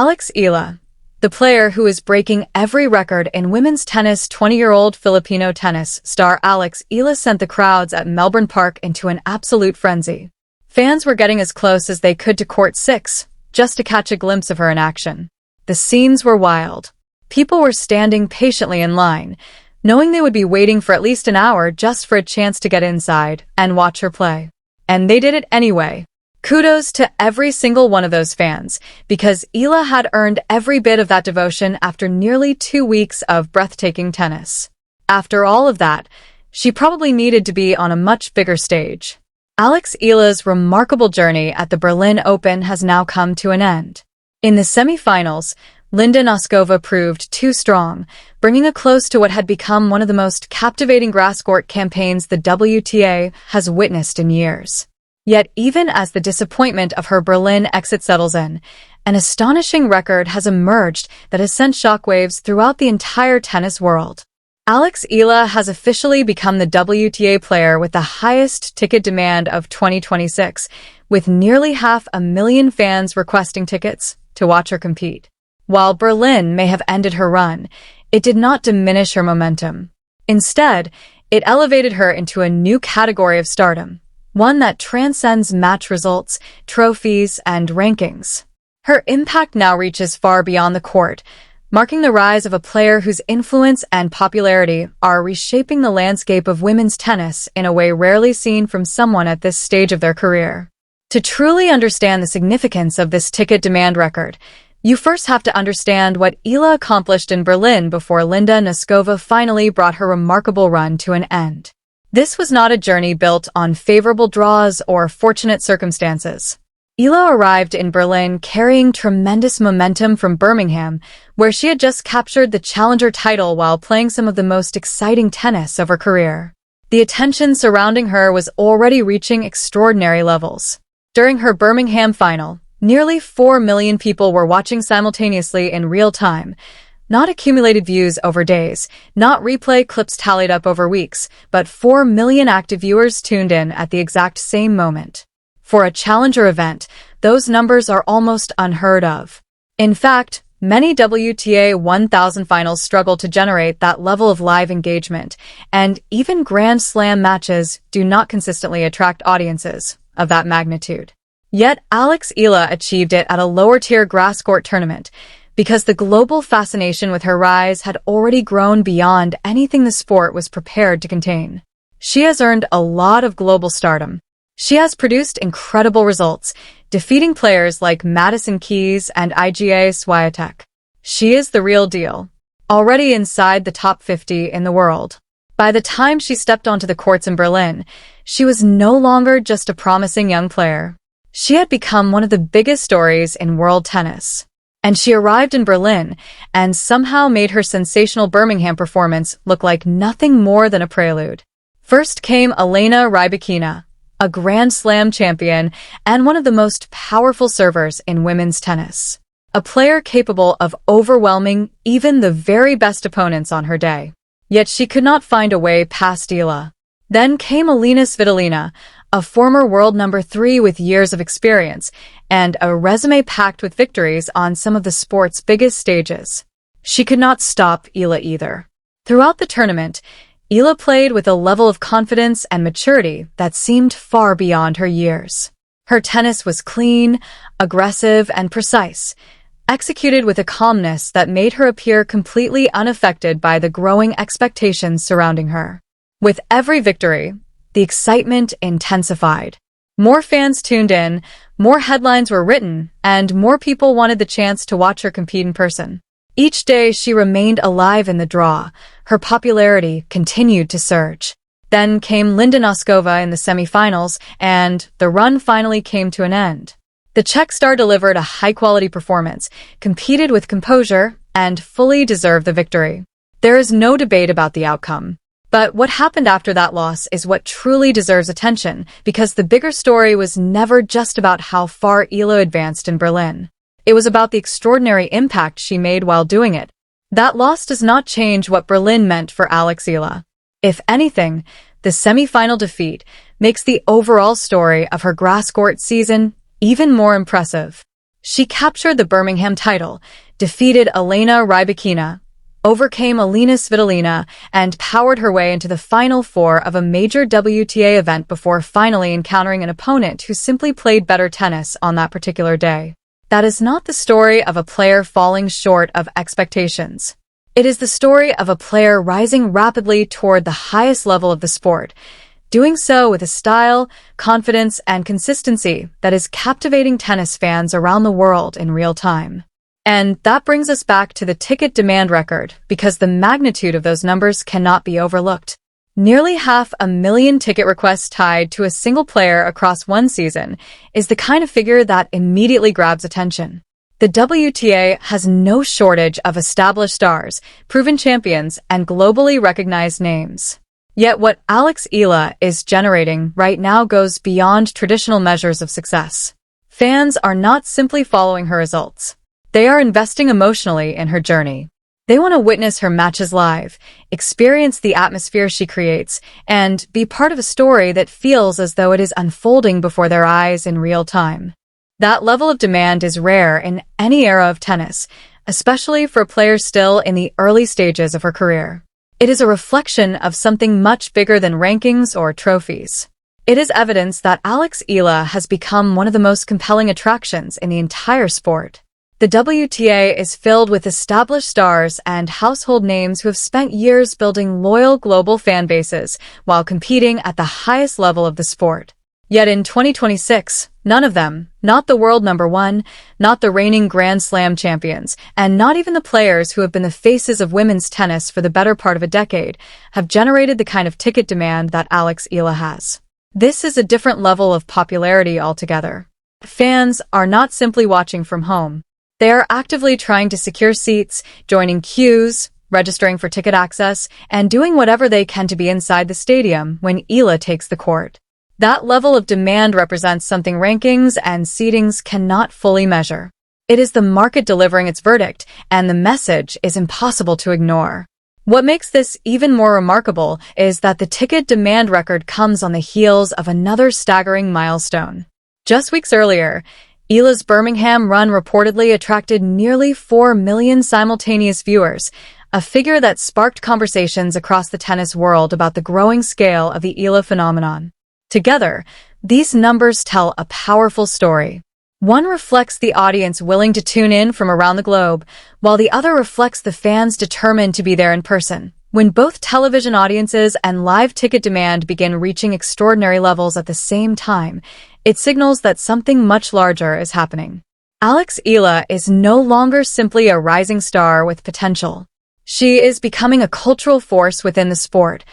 Eala, the player who is breaking every record in women's tennis. 20-year-old Filipino tennis star Eala sent the crowds at Melbourne Park into an absolute frenzy. Fans were getting as close as they could to Court 6, just to catch a glimpse of her in action. The scenes were wild. People were standing patiently in line, knowing they would be waiting for at least an hour just for a chance to get inside and watch her play. And they did it anyway. Kudos to every single one of those fans, because Eala had earned every bit of that devotion after nearly 2 weeks of breathtaking tennis. After all of that, she probably needed to be on a much bigger stage. Eala's remarkable journey at the Berlin Open has now come to an end. In the semi-finals, Linda Noskova proved too strong, bringing a close to what had become one of the most captivating grass court campaigns the WTA has witnessed in years. Yet even as the disappointment of her Berlin exit settles in, an astonishing record has emerged that has sent shockwaves throughout the entire tennis world. Eala has officially become the WTA player with the highest ticket demand of 2026, with nearly 500,000 fans requesting tickets to watch her compete. While Berlin may have ended her run, it did not diminish her momentum. Instead, it elevated her into a new category of stardom, one that transcends match results, trophies, and rankings. Her impact now reaches far beyond the court, marking the rise of a player whose influence and popularity are reshaping the landscape of women's tennis in a way rarely seen from someone at this stage of their career. To truly understand the significance of this ticket demand record, you first have to understand what Eala accomplished in Berlin before Linda Noskova finally brought her remarkable run to an end. This was not a journey built on favorable draws or fortunate circumstances. Eala arrived in Berlin carrying tremendous momentum from Birmingham, where she had just captured the challenger title while playing some of the most exciting tennis of her career. The attention surrounding her was already reaching extraordinary levels. During her Birmingham final, nearly 4 million people were watching simultaneously in real time. Not accumulated views over days, not replay clips tallied up over weeks, but 4 million active viewers tuned in at the exact same moment. For a challenger event, those numbers are almost unheard of. In fact, many WTA 1000 finals struggle to generate that level of live engagement, and even Grand Slam matches do not consistently attract audiences of that magnitude. Yet Eala achieved it at a lower-tier grass court tournament, because the global fascination with her rise had already grown beyond anything the sport was prepared to contain. She has earned a lot of global stardom. She has produced incredible results, defeating players like Madison Keys and Iga Swiatek. She is the real deal, already inside the top 50 in the world. By the time she stepped onto the courts in Berlin, she was no longer just a promising young player. She had become one of the biggest stories in world tennis. And she arrived in Berlin and somehow made her sensational Birmingham performance look like nothing more than a prelude. First came Elena Rybakina, a Grand Slam champion and one of the most powerful servers in women's tennis. A player capable of overwhelming even the very best opponents on her day. Yet she could not find a way past Eala. Then came Elena Svitolina, a former world number 3 with years of experience, and a resume packed with victories on some of the sport's biggest stages. She could not stop Eala either. Throughout the tournament, Eala played with a level of confidence and maturity that seemed far beyond her years. Her tennis was clean, aggressive, and precise, executed with a calmness that made her appear completely unaffected by the growing expectations surrounding her. With every victory, the excitement intensified. More fans tuned in, more headlines were written, and more people wanted the chance to watch her compete in person. Each day she remained alive in the draw. Her popularity continued to surge. Then came Linda Noskova in the semi-finals, and the run finally came to an end. The Czech star delivered a high-quality performance, competed with composure, and fully deserved the victory. There is no debate about the outcome. But what happened after that loss is what truly deserves attention, because the bigger story was never just about how far Eala advanced in Berlin. It was about the extraordinary impact she made while doing it. That loss does not change what Berlin meant for Eala. If anything, the semi-final defeat makes the overall story of her grass court season even more impressive. She captured the Birmingham title, defeated Elena Rybakina, overcame Alina Svitolina, and powered her way into the Final Four of a major WTA event before finally encountering an opponent who simply played better tennis on that particular day. That is not the story of a player falling short of expectations. It is the story of a player rising rapidly toward the highest level of the sport, doing so with a style, confidence, and consistency that is captivating tennis fans around the world in real time. And that brings us back to the ticket demand record, because the magnitude of those numbers cannot be overlooked. Nearly 500,000 ticket requests tied to a single player across one season is the kind of figure that immediately grabs attention. The WTA has no shortage of established stars, proven champions, and globally recognized names. Yet what Alex Eala is generating right now goes beyond traditional measures of success. Fans are not simply following her results. They are investing emotionally in her journey. They want to witness her matches live, experience the atmosphere she creates, and be part of a story that feels as though it is unfolding before their eyes in real time. That level of demand is rare in any era of tennis, especially for a player still in the early stages of her career. It is a reflection of something much bigger than rankings or trophies. It is evidence that Alex Eala has become one of the most compelling attractions in the entire sport. The WTA is filled with established stars and household names who have spent years building loyal global fan bases while competing at the highest level of the sport. Yet in 2026, none of them, not the world number one, not the reigning Grand Slam champions, and not even the players who have been the faces of women's tennis for the better part of a decade, have generated the kind of ticket demand that Alex Eala has. This is a different level of popularity altogether. Fans are not simply watching from home. They are actively trying to secure seats, joining queues, registering for ticket access, and doing whatever they can to be inside the stadium when Eala takes the court. That level of demand represents something rankings and seedings cannot fully measure. It is the market delivering its verdict, and the message is impossible to ignore. What makes this even more remarkable is that the ticket demand record comes on the heels of another staggering milestone. Just weeks earlier, Eala's Birmingham run reportedly attracted nearly 4 million simultaneous viewers, a figure that sparked conversations across the tennis world about the growing scale of the Eala phenomenon. Together, these numbers tell a powerful story. One reflects the audience willing to tune in from around the globe, while the other reflects the fans determined to be there in person. When both television audiences and live ticket demand begin reaching extraordinary levels at the same time, it signals that something much larger is happening. Alex Eala is no longer simply a rising star with potential. She is becoming a cultural force within the sport,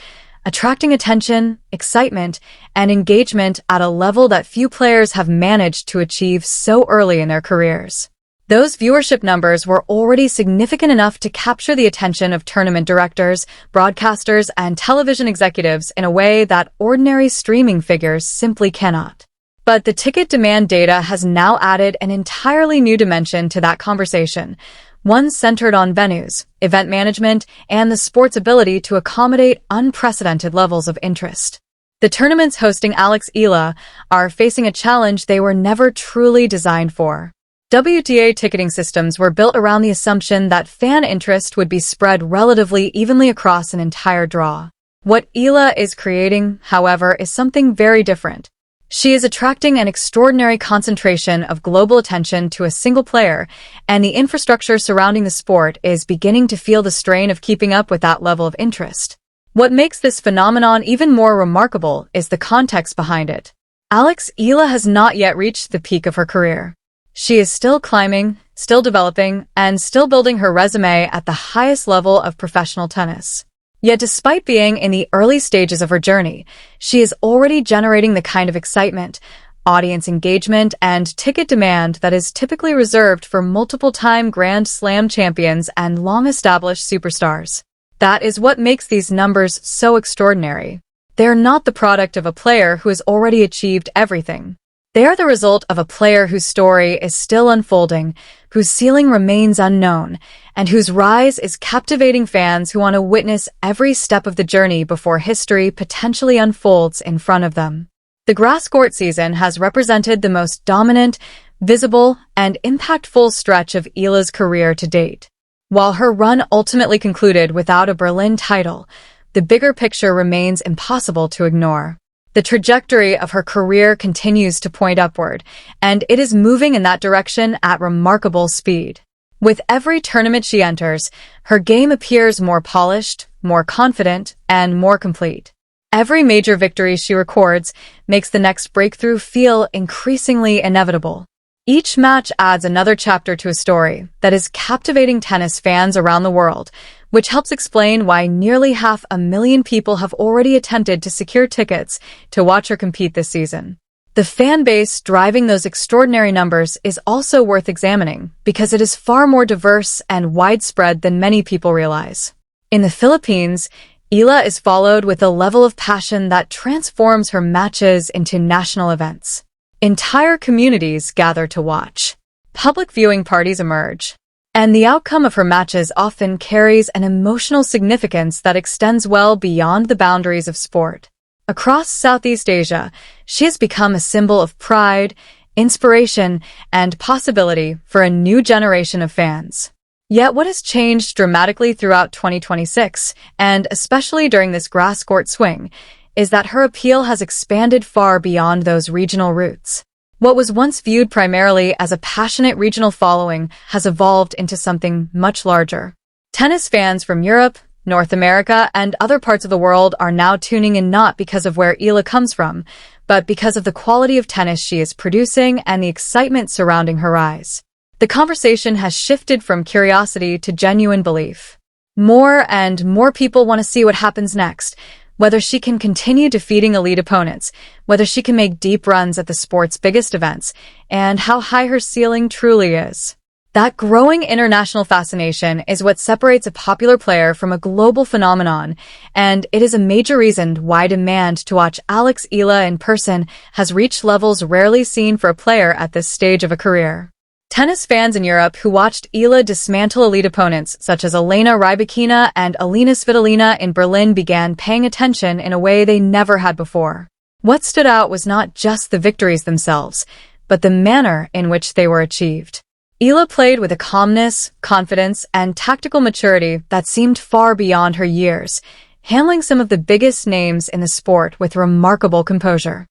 attracting attention, excitement, and engagement at a level that few players have managed to achieve so early in their careers. Those viewership numbers were already significant enough to capture the attention of tournament directors, broadcasters, and television executives in a way that ordinary streaming figures simply cannot. But the ticket demand data has now added an entirely new dimension to that conversation, one centered on venues, event management, and the sport's ability to accommodate unprecedented levels of interest. The tournaments hosting Alex Eala are facing a challenge they were never truly designed for. WTA ticketing systems were built around the assumption that fan interest would be spread relatively evenly across an entire draw. What Eala is creating, however, is something very different. She is attracting an extraordinary concentration of global attention to a single player, and the infrastructure surrounding the sport is beginning to feel the strain of keeping up with that level of interest. What makes this phenomenon even more remarkable is the context behind it. Alex Eala has not yet reached the peak of her career. She is still climbing, still developing, and still building her resume at the highest level of professional tennis. Yet despite being in the early stages of her journey, she is already generating the kind of excitement, audience engagement, and ticket demand that is typically reserved for multiple-time Grand Slam champions and long-established superstars. That is what makes these numbers so extraordinary. They are not the product of a player who has already achieved everything. They are the result of a player whose story is still unfolding, whose ceiling remains unknown, and whose rise is captivating fans who want to witness every step of the journey before history potentially unfolds in front of them. The grass court season has represented the most dominant, visible, and impactful stretch of Eala's career to date. While her run ultimately concluded without a Berlin title, the bigger picture remains impossible to ignore. The trajectory of her career continues to point upward, and it is moving in that direction at remarkable speed. With every tournament she enters, her game appears more polished, more confident, and more complete. Every major victory she records makes the next breakthrough feel increasingly inevitable. Each match adds another chapter to a story that is captivating tennis fans around the world, which helps explain why nearly 500,000 people have already attempted to secure tickets to watch her compete this season. The fan base driving those extraordinary numbers is also worth examining because it is far more diverse and widespread than many people realize. In the Philippines, Eala is followed with a level of passion that transforms her matches into national events. Entire communities gather to watch. Public viewing parties emerge. And the outcome of her matches often carries an emotional significance that extends well beyond the boundaries of sport. Across Southeast Asia, she has become a symbol of pride, inspiration, and possibility for a new generation of fans. Yet what has changed dramatically throughout 2026, and especially during this grass court swing, is that her appeal has expanded far beyond those regional roots. What was once viewed primarily as a passionate regional following has evolved into something much larger. Tennis fans from Europe, North America, and other parts of the world are now tuning in not because of where Eala comes from, but because of the quality of tennis she is producing and the excitement surrounding her rise. The conversation has shifted from curiosity to genuine belief. More and more people want to see what happens next, whether she can continue defeating elite opponents, whether she can make deep runs at the sport's biggest events, and how high her ceiling truly is. That growing international fascination is what separates a popular player from a global phenomenon, and it is a major reason why demand to watch Alex Eala in person has reached levels rarely seen for a player at this stage of a career. Tennis fans in Europe who watched Eala dismantle elite opponents such as Elena Rybakina and Alina Svitolina in Berlin began paying attention in a way they never had before. What stood out was not just the victories themselves, but the manner in which they were achieved. Eala played with a calmness, confidence, and tactical maturity that seemed far beyond her years, handling some of the biggest names in the sport with remarkable composure.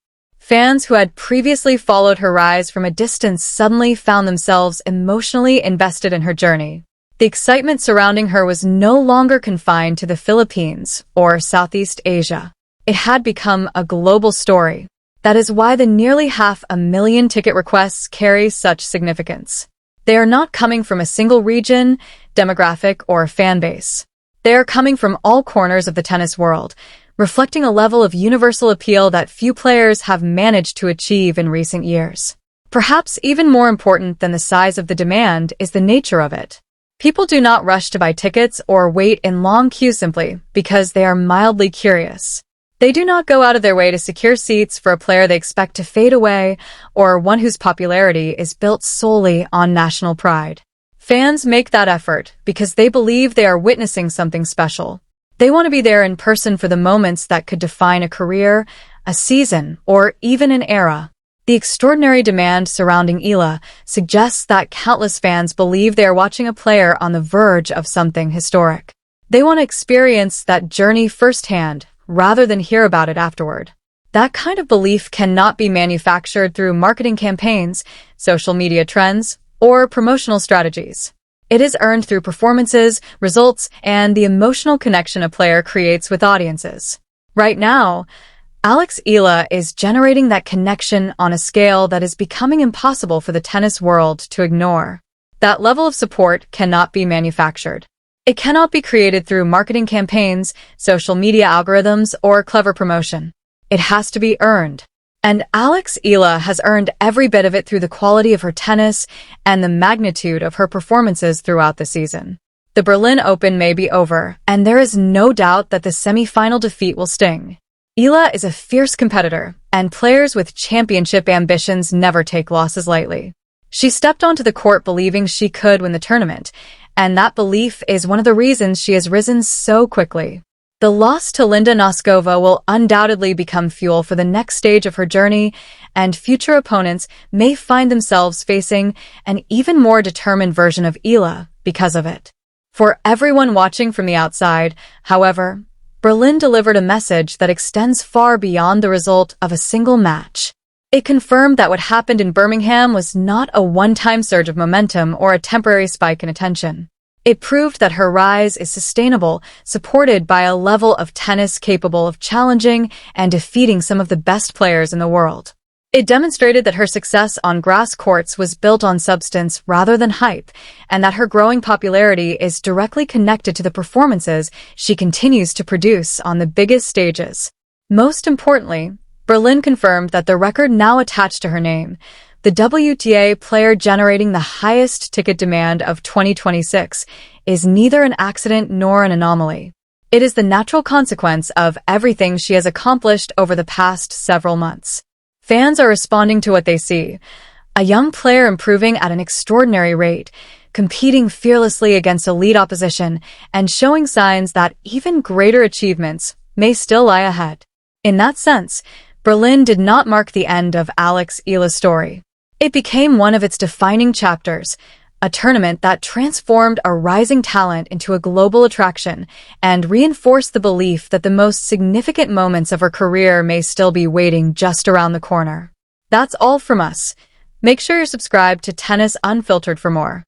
Fans who had previously followed her rise from a distance suddenly found themselves emotionally invested in her journey. The excitement surrounding her was no longer confined to the Philippines or Southeast Asia. It had become a global story. That is why the nearly 500,000 ticket requests carry such significance. They are not coming from a single region, demographic, or fan base. They are coming from all corners of the tennis world, reflecting a level of universal appeal that few players have managed to achieve in recent years. Perhaps even more important than the size of the demand is the nature of it. People do not rush to buy tickets or wait in long queues simply because they are mildly curious. They do not go out of their way to secure seats for a player they expect to fade away or one whose popularity is built solely on national pride. Fans make that effort because they believe they are witnessing something special. They want to be there in person for the moments that could define a career, a season, or even an era. The extraordinary demand surrounding Eala suggests that countless fans believe they are watching a player on the verge of something historic. They want to experience that journey firsthand, rather than hear about it afterward. That kind of belief cannot be manufactured through marketing campaigns, social media trends, or promotional strategies. It is earned through performances, results, and the emotional connection a player creates with audiences. Right now, Alex Eala is generating that connection on a scale that is becoming impossible for the tennis world to ignore. That level of support cannot be manufactured. It cannot be created through marketing campaigns, social media algorithms, or clever promotion. It has to be earned. And Alex Eala has earned every bit of it through the quality of her tennis and the magnitude of her performances throughout the season. The Berlin Open may be over, and there is no doubt that the semi-final defeat will sting. Eala is a fierce competitor, and players with championship ambitions never take losses lightly. She stepped onto the court believing she could win the tournament, and that belief is one of the reasons she has risen so quickly. The loss to Linda Noskova will undoubtedly become fuel for the next stage of her journey, and future opponents may find themselves facing an even more determined version of Eala because of it. For everyone watching from the outside, however, Berlin delivered a message that extends far beyond the result of a single match. It confirmed that what happened in Birmingham was not a one-time surge of momentum or a temporary spike in attention. It proved that her rise is sustainable, supported by a level of tennis capable of challenging and defeating some of the best players in the world. It demonstrated that her success on grass courts was built on substance rather than hype, and that her growing popularity is directly connected to the performances she continues to produce on the biggest stages. Most importantly, Berlin confirmed that the record now attached to her name, the WTA player generating the highest ticket demand of 2026, is neither an accident nor an anomaly. It is the natural consequence of everything she has accomplished over the past several months. Fans are responding to what they see: a young player improving at an extraordinary rate, competing fearlessly against elite opposition, and showing signs that even greater achievements may still lie ahead. In that sense, Berlin did not mark the end of Eala's story. It became one of its defining chapters, a tournament that transformed a rising talent into a global attraction and reinforced the belief that the most significant moments of her career may still be waiting just around the corner. That's all from us. Make sure you're subscribed to Tennis Unfiltered for more.